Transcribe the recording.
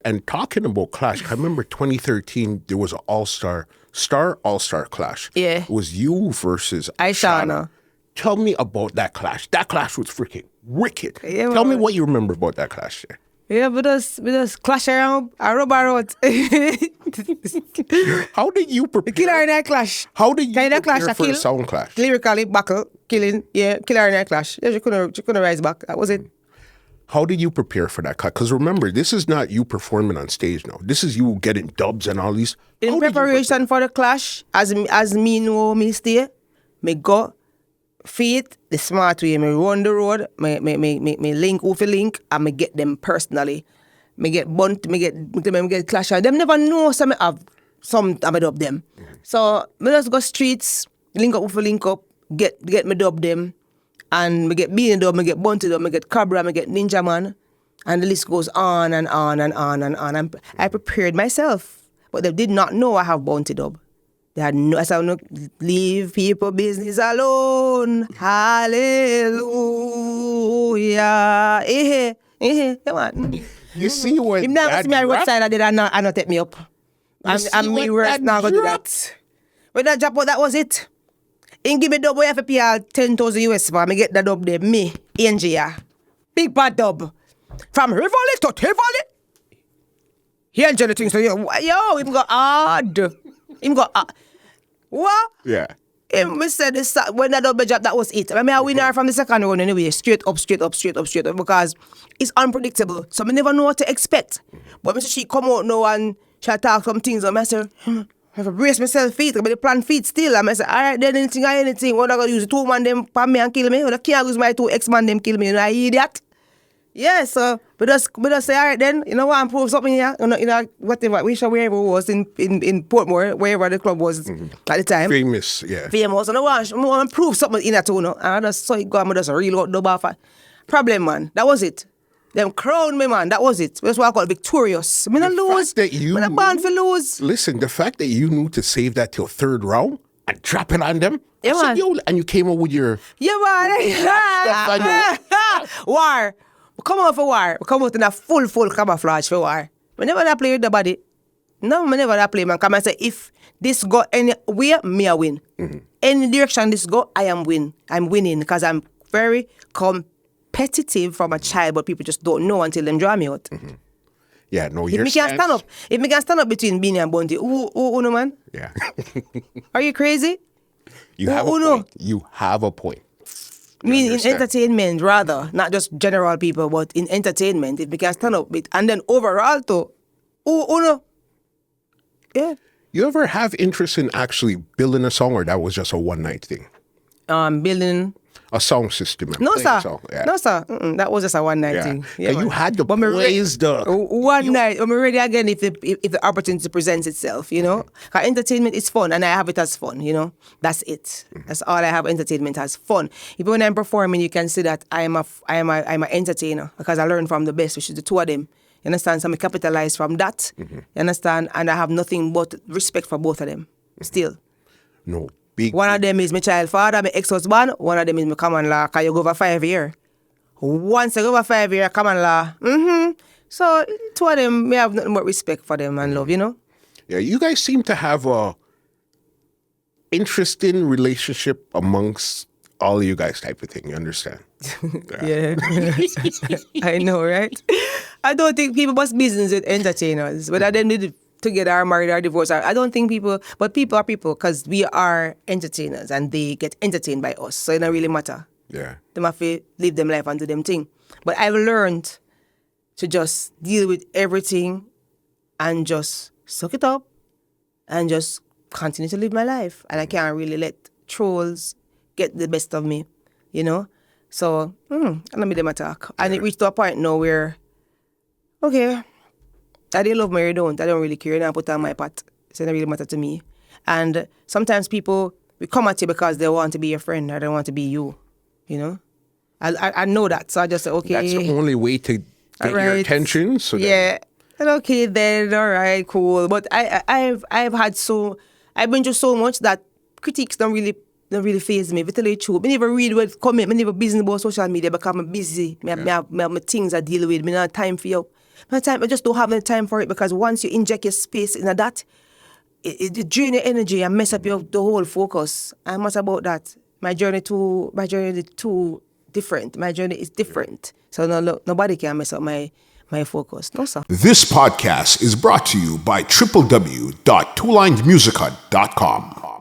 And talking about clash, I remember 2013, there was an all-star clash. Yeah. It was you versus Ishawna. Tell me about that clash. That clash was freaking wicked. Yeah, Tell me what you remember about that clash there. Yeah, we just clash around, I rub out. How did you prepare? Kill her in that clash. How did you Kind of prepare clash, for kill. a sound clash? Lyrically, buckle, killing, yeah, kill her in that clash. Yeah, she couldn't rise back. That was it. How did you prepare for that clash? Because remember, this is not you performing on stage now. This is you getting dubs and all these. In preparation for the clash, as me know me stay, me go feet the smart way. Me run the road, me link off a link, and me get them personally. Me get bunt, me get clash. Them never know some have some I'm a dub them. So me just go streets, link up with a link up, get me dub them, and me get being dub, me get bunted dub, me get Cabra, me get Ninja Man, and the list goes on and on and on and on. I prepared myself, but they did not know I have bunted dub. They had no, I said, no, leave people business alone. Hallelujah. Come on. You see what If now that see me drop? outside, I did not take me up. And me worse now go do that. When that drop out, that was it. And give me dub where I have to pay 10,000 US for me get that dub there. Me, Angel. Big bad dub. From Rivoli to Tivoli. He Angel the thing so yo, him go hard. Him go hard. What? Yeah. Me said this, when that double drop, that was it. I mean, I win her from the second round anyway, straight up, because it's unpredictable. So I never know what to expect. But she come out now and she talk some things, and I say, I have to brace myself feet, but the plan feet still. And I say, all right, then anything, what I got to use the 2 man them pan me and kill me? What I can't use my 2 ex-man them kill me, you know, I idiot. Yeah, so we just say, all right then, you know what, I'm prove something here, you know, whatever, wherever it was in Portmore, wherever the club was at the time. Famous, yeah. Famous, and I want to prove something in that too, no? And I just saw it go, and I just reel out double off. Problem, man, that was it. Them crown me, man, that was it. That's why I call it victorious. I'm not lose, I'm not born for lose. Listen, the fact that you knew to save that till 3rd round and drop it on them, yeah, man. And you came up with your... Yeah, man. War. We come out for war. We come out in a full camouflage for war. We never that play with the body. No, we never that play, man. Come and say, if this go anywhere, me I win. Any direction this go, I am win. I'm winning because I'm very competitive from a child, but people just don't know until them draw me out. Yeah, no, if me can stand up between Beanie and Bunty, who no man? Yeah. Are you crazy? You have a point. You have a point. I mean, in entertainment, rather, not just general people, but in entertainment, if we can stand up with, and then overall, too, no. Yeah. You ever have interest in actually building a song, or that was just a one-night thing? Building a song system. No, sir. Yeah. No, sir. That was just a one-night thing. Yeah, you had to praise the... One night. I'm ready again if the opportunity presents itself, you know. Because entertainment is fun, and I have it as fun, you know. That's it. That's all I have, entertainment as fun. Even when I'm performing, you can see that I'm an entertainer, because I learn from the best, which is the 2 of them. You understand? So I capitalize from that. You understand? And I have nothing but respect for both of them. Still. No. One of them is my child father, my ex-husband. One of them is my common law, because you go over 5 years. Once I go over 5 years, common law. So 2 of them, me have nothing but respect for them and love, you know? Yeah, you guys seem to have a interesting relationship amongst all of you guys type of thing, you understand? Yeah. I know, right? I don't think people must business with entertainers. Whether them did together or married or divorced. I don't think people, but people are people, because we are entertainers and they get entertained by us. So it don't really matter. Yeah. They have to live them life and do them thing. But I've learned to just deal with everything and just suck it up and just continue to live my life. And I can't really let trolls get the best of me, you know? So, let me them attack. And it reached to a point now where, okay, I didn't love me or don't. I don't really care. And I put on my part. So it doesn't really matter to me. And sometimes people will come at you because they want to be your friend or they want to be you, you know? I know that. So I just say, okay. That's the only way to get your attention. So yeah. And okay then, all right, cool. But I've been through so much that critiques don't really faze me. If I tell you the truth, I never read what comment, I never business about social media because I'm busy. I have my things I deal with. I don't have time for you. My time, I just don't have the time for it because once you inject your space in that, it drain your energy and mess up the whole focus. And what about that? My journey is too different. My journey is different. So nobody can mess up my focus. No, sir. This podcast is brought to you by www.twolinedmusica.com.